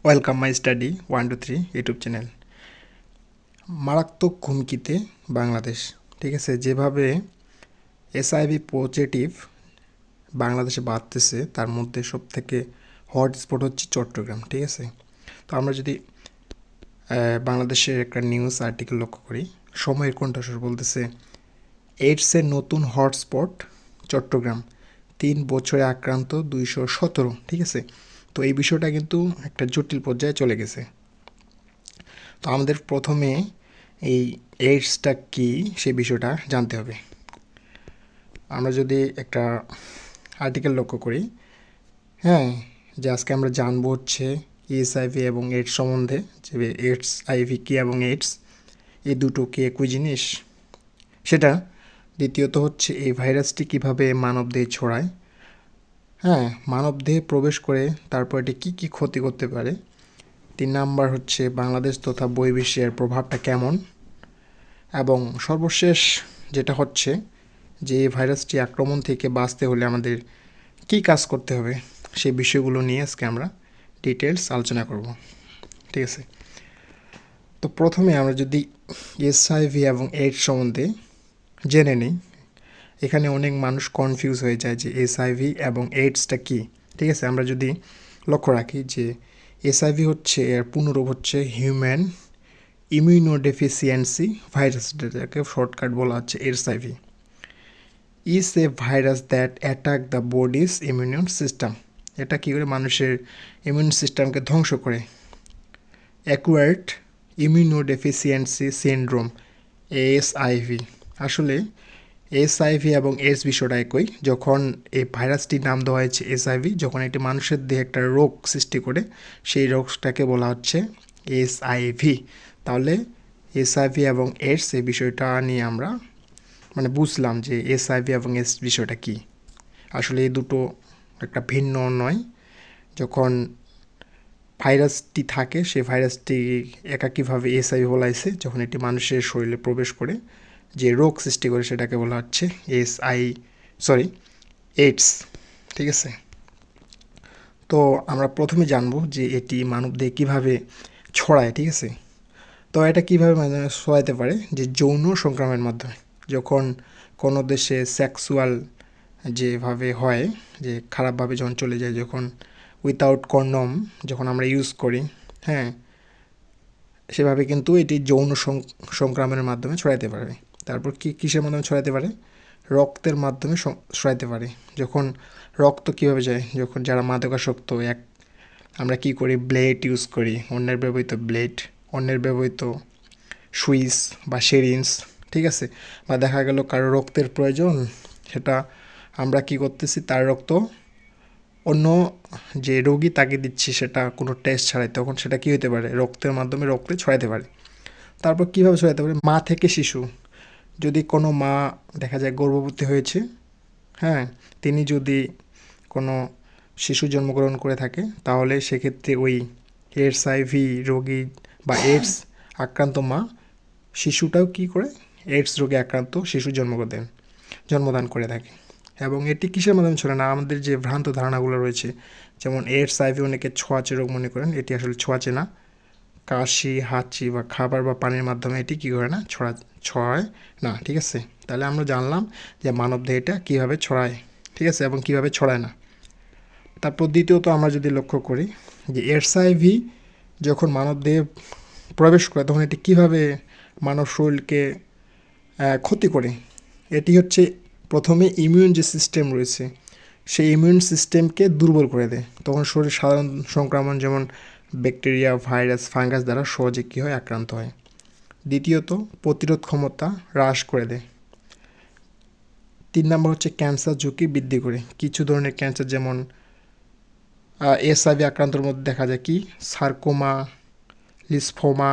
Welcome my study 1 2 3 YouTube channel. মারাত্মক হুমকিতে বাংলাদেশ। ঠিক আছে, যেভাবে এসআইভি পজিটিভ বাংলাদেশে বাড়তেছে তার মধ্যে সবথেকে হটস্পট হচ্ছে চট্টগ্রাম। ঠিক আছে, তো আমরা যদি বাংলাদেশের একটা নিউজ আর্টিকেল লক্ষ্য করি, সময়ের কণ্ঠস্বর বলতেছে এইডসের নতুন হটস্পট চট্টগ্রাম, 3 বছরে আক্রান্ত 217। ঠিক আছে, তো এই বিষয়টা কিন্তু একটা জটিল পর্যায়ে চলে গেছে। তো আমাদের প্রথমে এই এইডসটা কী সেই বিষয়টা জানতে হবে। আমরা যদি একটা আর্টিকেল লক্ষ্য করি, হ্যাঁ, যে আজকে আমরা জানবো হচ্ছে এইচআইভি এবং এইডস সম্বন্ধে, যে এইডস আইভি কী এবং এইডস এই দুটো কি একই জিনিস সেটা। দ্বিতীয়ত হচ্ছে এই ভাইরাসটি কীভাবে মানবদেহে ছড়ায়, হ্যাঁ, মানবদেহে প্রবেশ করে তারপর এটি কী কী ক্ষতি করতে পারে। 3 নাম্বার হচ্ছে বাংলাদেশ তথা বহির্বিশ্বের প্রভাবটা কেমন, এবং সর্বশেষ যেটা হচ্ছে যে এই ভাইরাসটি আক্রমণ থেকে বাঁচতে হলে আমাদের কী কাজ করতে হবে, সেই বিষয়গুলো নিয়ে আজকে আমরা ডিটেলস আলোচনা করব। ঠিক আছে, তো প্রথমে আমরা যদি এইচআইভি এবং এইডস সম্বন্ধে জেনে নিই। এখানে অনেক মানুষ কনফিউজ হয়ে যায় যে এইচআইভি এবং এইডসটা কী। ঠিক আছে, আমরা যদি লক্ষ্য রাখি যে এইচআইভি হচ্ছে এর পূর্ণরূপ হচ্ছে হিউম্যান ইমিউনোডেফিসিয়েন্সি ভাইরাস, যেটাকে শর্টকাট বলা হচ্ছে HIV, is a virus that attack the body's immune system. এটা কী করে মানুষের ইমিউন সিস্টেমকে ধ্বংস করে। Acquired immunodeficiency syndrome, ASIV. আসলে এসআইভি এবং এইডস বিষয়টা একই। যখন এই ভাইরাসটির নাম দেওয়া হয়েছে এসআইভি, যখন এটি মানুষের দেহে একটা রোগ সৃষ্টি করে, সেই রোগটাকে বলা হচ্ছে এসআইভি। তাহলে এসআইভি এবং এইডস এই বিষয়টা নিয়ে আমরা বুঝলাম যে এসআইভি এবং এইডস বিষয়টা কী। আসলে এই দুটো একটা ভিন্ন নয়। যখন ভাইরাসটি থাকে, সেই ভাইরাসটি একাকীভাবে এসআইভি বলা হয়েছে, যখন এটি মানুষের শরীরে প্রবেশ করে যে রোগ সৃষ্টি করে সেটাকে বলা হচ্ছে এইডস। ঠিক আছে, তো আমরা প্রথমে জানবো যে এটি মানবদেহে কীভাবে ছড়ায়। ঠিক আছে, তো এটা কীভাবে ছড়াইতে পারে, যে যৌন সংক্রমণের মাধ্যমে। যখন কোনো দেশে সেক্সুয়াল যেভাবে হয়, যে খারাপভাবে যখন চলে যায়, যখন উইথাউট কন্ডম যখন আমরা ইউজ করি, হ্যাঁ, সেভাবে কিন্তু এটি যৌন সংক্রমণের মাধ্যমে ছড়াইতে পারে। তারপর কিসের মাধ্যমে ছড়াইতে পারে? রক্তের মাধ্যমে ছড়াইতে পারে। যখন রক্ত কীভাবে যায়, যখন যারা মাদকাসক্ত, আমরা কি করি, ব্লেড ইউজ করি, অন্যের ব্যবহৃত ব্লেড, অন্যের ব্যবহৃত সুইচ বা সিরিঞ্জ। ঠিক আছে, বা দেখা গেল কারো রক্তের প্রয়োজন, সেটা আমরা কি করতেছি, তার রক্ত অন্য যে রোগী তাকে দিচ্ছি, সেটা কোনো টেস্ট ছাড়াই, তখন সেটা কী হতে পারে, রক্তের মাধ্যমে রক্তে ছড়াতে পারে। তারপর কীভাবে ছড়াতে পারে? মা থেকে শিশু। যদি কোনো মা দেখা যায় গর্ভবতী হয়েছে, হ্যাঁ, তিনি যদি কোনো শিশু জন্মগ্রহণ করে থাকে, তাহলে সেক্ষেত্রে ওই এইচআইভি রোগী বা এইডস আক্রান্ত মা, শিশুটাও কী করে, এইডস রোগে আক্রান্ত শিশু জন্মদান করে থাকে। এবং এটি কিসের মাধ্যমে ছড়ায় না, আমাদের যে ভ্রান্ত ধারণাগুলো রয়েছে, যেমন এইচআইভি অনেকে ছোঁয়াচে রোগ মনে করেন, এটি আসলে ছোঁয়াচে না। কাশি, হাঁচি বা খাবার বা পানির মাধ্যমে এটি কী করে না, ছড়ায় না। ঠিক আছে, তাহলে আমরা জানলাম যে মানবদেহে এটা কীভাবে ছড়ায়, ঠিক আছে, এবং কীভাবে ছড়ায় না। তারপর দ্বিতীয়ত আমরা যদি লক্ষ্য করি যে এইচআইভি যখন মানবদেহে প্রবেশ করে, তখন এটি কীভাবে মানব শরীরকে ক্ষতি করে। এটি হচ্ছে প্রথমে ইমিউন যে সিস্টেম রয়েছে, সেই ইমিউন সিস্টেমকে দুর্বল করে দেয়। তখন শরীর সাধারণ সংক্রমণ যেমন ব্যাকটেরিয়া, ভাইরাস, ফাঙ্গাস দ্বারা সহজে কী হয়, আক্রান্ত হয়। দ্বিতীয়ত প্রতিরোধ ক্ষমতা হ্রাস করে দেয়। 3 নম্বর হচ্ছে ক্যান্সার ঝুঁকি বৃদ্ধি করে। কিছু ধরনের ক্যান্সার, যেমন এইচআইভি আক্রান্তর মধ্যে দেখা যায় কি, সার্কোমা, লিম্ফোমা,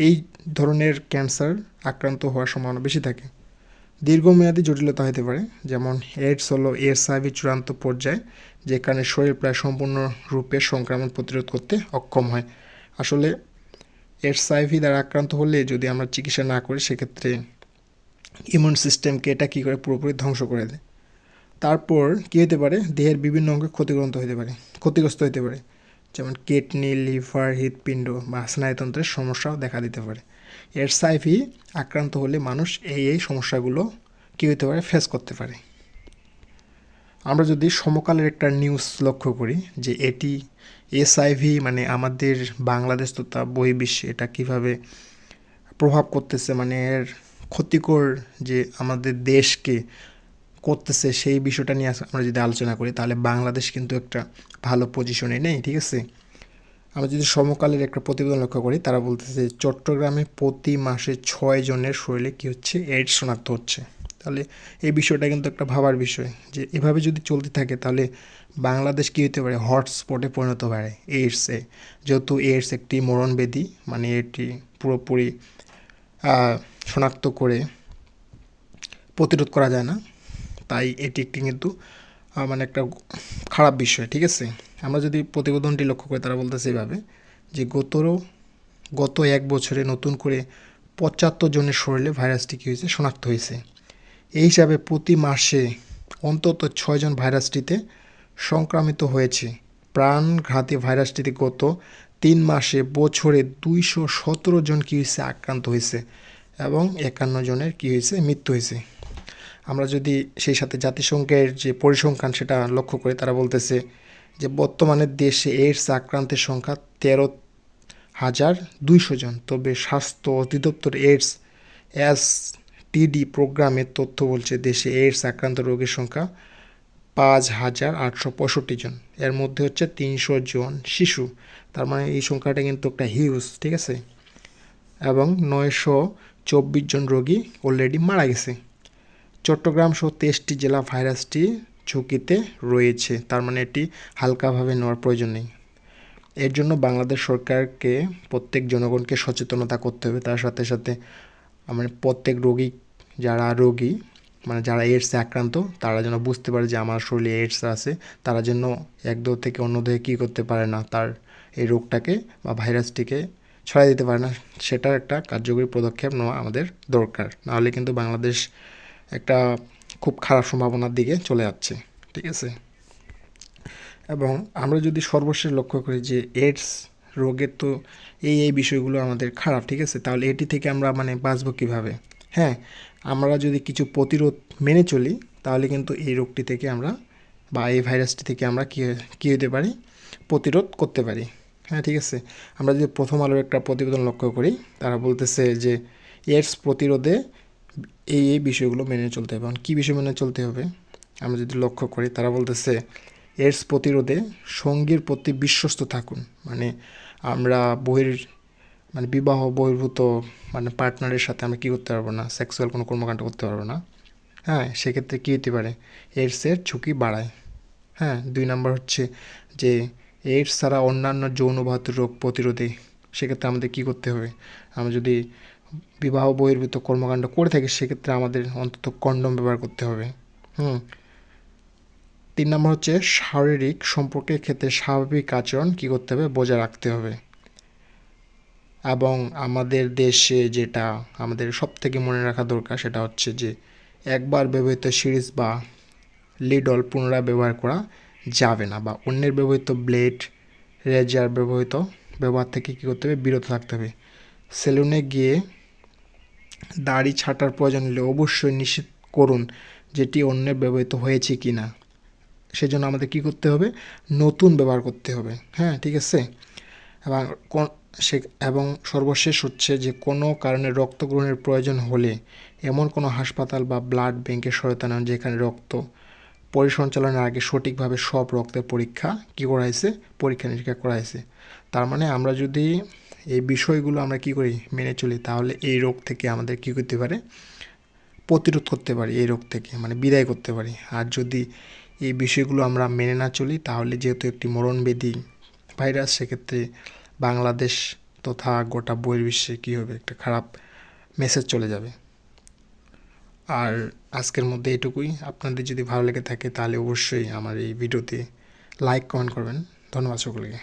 এই ধরনের ক্যান্সার আক্রান্ত হওয়ার সম্ভাবনা বেশি থাকে। দীর্ঘমেয়াদী জটিলতা হতে পারে, যেমন এইডস হলো এইচআইভি চূড়ান্ত পর্যায়ে, যেখানে শরীর প্রায় সম্পূর্ণরূপে সংক্রমণ প্রতিরোধ করতে অক্ষম হয়। আসলে এইচআইভি দ্বারা আক্রান্ত হলে যদি আমরা চিকিৎসা না করি, সেক্ষেত্রে ইমিউন সিস্টেমকে এটা কী করে, পুরোপুরি ধ্বংস করে দেয়। তারপর কী হতে পারে, দেহের বিভিন্ন অঙ্গে ক্ষতিগ্রস্ত হতে পারে। যেমন কিডনি, লিভার, হৃৎপিণ্ড বা স্নায়ুতন্ত্রের সমস্যাও দেখা দিতে পারে। এইচআইভি আক্রান্ত হলে মানুষ এই সমস্যাগুলো কী হতে পারে, ফেস করতে পারে। আমরা যদি সমকালের একটা নিউজ লক্ষ্য করি যে এটি এইচআইভি মানে আমাদের বাংলাদেশ তথা বহির্বিশ্বে এটা কীভাবে প্রভাব করতেছে, মানে এর ক্ষতিকর যে আমাদের দেশকে করতেছে সেই বিষয়টা নিয়ে আমরা যদি আলোচনা করি তাহলে বাংলাদেশ কিন্তু একটা ভালো পজিশনে নেই, ঠিক আছে। আমরা যদি সমকালের একটা প্রতিবেদন লক্ষ্য করি, তারা বলতেছে চট্টগ্রামে প্রতি মাসে 6 জনের শরীরে কী হচ্ছে, এইডস শনাক্ত হচ্ছে। তাহলে এই বিষয়টা কিন্তু একটা ভাবার বিষয় যে এভাবে যদি চলতে থাকে তাহলে বাংলাদেশ কী হতে পারে, হটস্পটে পরিণত হয় এইডসে। যেহেতু এইডস একটি মরণব্যাধি, মানে এটি পুরোপুরি শনাক্ত করে প্রতিরোধ করা যায় না, তাই এটি একটি কিন্তু মানে একটা খারাপ বিষয়, ঠিক আছে। আমরা যদি প্রতিবেদনটি লক্ষ্য করি তারা বলতেছে এভাবে যে গত 1 বছরে নতুন করে 75 জনের শরীরে ভাইরাসটি কী হয়েছে, শনাক্ত হয়েছে। এই হিসাবে প্রতি মাসে অন্তত 6 জন ভাইরাসটিতে সংক্রামিত হয়েছে। প্রাণঘাতী ভাইরাসটিতে গত 3 মাসে বছরে 217 জন কী হয়েছে, আক্রান্ত হয়েছে এবং 51 জনের কী হয়েছে, মৃত্যু হয়েছে। আমরা যদি সেই সাথে জাতিসংঘের যে পরিসংখ্যান সেটা লক্ষ্য করি, তারা বলতেছে যে বর্তমানে দেশে এইডস আক্রান্তের সংখ্যা 13,200 জন। তবে স্বাস্থ্য অধিদপ্তর এইডস এসটিডি প্রোগ্রামের তথ্য বলছে দেশে এইডস আক্রান্ত রোগীর সংখ্যা 5,865 জন। এর মধ্যে হচ্ছে 300 জন শিশু। তার মানে এই সংখ্যাটা কিন্তু একটা হিউজ, ঠিক আছে। এবং 924 জন রোগী অলরেডি মারা গেছে। চট্টগ্রাম সহ 23টি জেলা ভাইরাসটি ঝুঁকিতে রয়েছে। তার মানে এটি হালকাভাবে নেওয়ার প্রয়োজন নেই। এর জন্য বাংলাদেশ সরকারকে প্রত্যেক জনগণকে সচেতনতা করতে হবে। তার সাথে সাথে মানে প্রত্যেক রোগী, যারা রোগী মানে যারা এইডসে আক্রান্ত, তারা যেন বুঝতে পারে যে আমার শরীরে এইডস আছে, তারা যেন এক দেহ থেকে অন্য দেহে কী করতে পারে না, তার এই রোগটাকে বা ভাইরাসটিকে ছড়াই দিতে পারে না। সেটার একটা কার্যকরী পদক্ষেপ নেওয়া আমাদের দরকার। নাহলে কিন্তু বাংলাদেশ একটা খুব খারাপ সম্ভাবনার দিকে চলে যাচ্ছে, ঠিক আছে। এবং আমরা যদি সর্বশেষ লক্ষ্য করি যে এইডস রোগের তো এই বিষয়গুলো আমাদের খারাপ, ঠিক আছে। তাহলে এটি থেকে আমরা মানে বাঁচবো কীভাবে? হ্যাঁ, আমরা যদি কিছু প্রতিরোধ মেনে চলি তাহলে কিন্তু এই রোগটি থেকে আমরা বা এই ভাইরাসটি থেকে আমরা কী হতে পারি, প্রতিরোধ করতে পারি। হ্যাঁ, ঠিক আছে। আমরা যদি প্রথম আলোর একটা প্রতিবেদন লক্ষ্য করি, তারা বলতেছে যে এইডস প্রতিরোধে এই বিষয়গুলো মেনে চলতে হবে। কী বিষয় মেনে চলতে হবে আমরা যদি লক্ষ্য করি, তারা বলতেছে এইডস প্রতিরোধে সঙ্গীর প্রতি বিশ্বস্ত থাকুন। মানে আমরা বিবাহ বহির্ভূত মানে পার্টনারের সাথে আমরা কী করতে পারবো না, সেক্সুয়াল কোনো কর্মকাণ্ড করতে পারবো না। হ্যাঁ, সেক্ষেত্রে কী হতে পারে, এইডসের ঝুঁকি বাড়ায়। হ্যাঁ, 2 নম্বর হচ্ছে যে এইডস ছাড়া অন্যান্য যৌনবাহিত রোগ প্রতিরোধে সেক্ষেত্রে আমাদের কী করতে হবে, আমরা যদি বিবাহ বহির্ভূত কর্মকাণ্ড করে থাকি সেক্ষেত্রে আমাদের অন্তত কন্ডম ব্যবহার করতে হবে। 3 নম্বর হচ্ছে শারীরিক সম্পর্কের ক্ষেত্রে স্বাভাবিক আচরণ কী করতে হবে, বজায় রাখতে হবে। এবং আমাদের দেশে যেটা আমাদের সবথেকে মনে রাখা দরকার সেটা হচ্ছে যে একবার ব্যবহৃত সিরিজ বা লিডল পুনরায় ব্যবহার করা যাবে না, বা অন্যের ব্যবহৃত ব্লেড, রেজার ব্যবহার থেকে কী করতে হবে, বিরত থাকতে হবে। সেলুনে গিয়ে দাড়ি ছাঁটার প্রয়োজন হলে অবশ্যই নিশ্চিত করুন যেটি অন্যের ব্যবহৃত হয়েছে কি না। সেজন্য আমাদের কী করতে হবে, নতুন ব্যবহার করতে হবে। হ্যাঁ, ঠিক আছে। এবং সর্বশেষ হচ্ছে যে কোনো কারণে রক্ত গ্রহণের প্রয়োজন হলে এমন কোনো হাসপাতাল বা ব্লাড ব্যাংকের সহায়তা নেন যেখানে রক্ত পরিসঞ্চালনের আগে সঠিকভাবে সব রক্তের পরীক্ষা নিরীক্ষা করা হয়েছে। তার মানে আমরা যদি এই বিষয়গুলো আমরা কী করি, মেনে চলি, তাহলে এই রোগ থেকে আমাদের কী করতে পারে, প্রতিরোধ করতে পারি, এই রোগ থেকে মানে বিদায় করতে পারি। আর যদি এই বিষয়গুলো আমরা মেনে না চলি তাহলে যেহেতু একটি মরণব্যাধি ভাইরাস, সেক্ষেত্রে বাংলাদেশ তথা গোটা বহির্বিশ্বে কী হবে, একটা খারাপ মেসেজ চলে যাবে। আর আজকের মধ্যে এটুকুই। আপনাদের যদি ভালো লেগে থাকে তাহলে অবশ্যই আমার এই ভিডিওতে লাইক কমেন্ট করবেন। ধন্যবাদ সকলকে।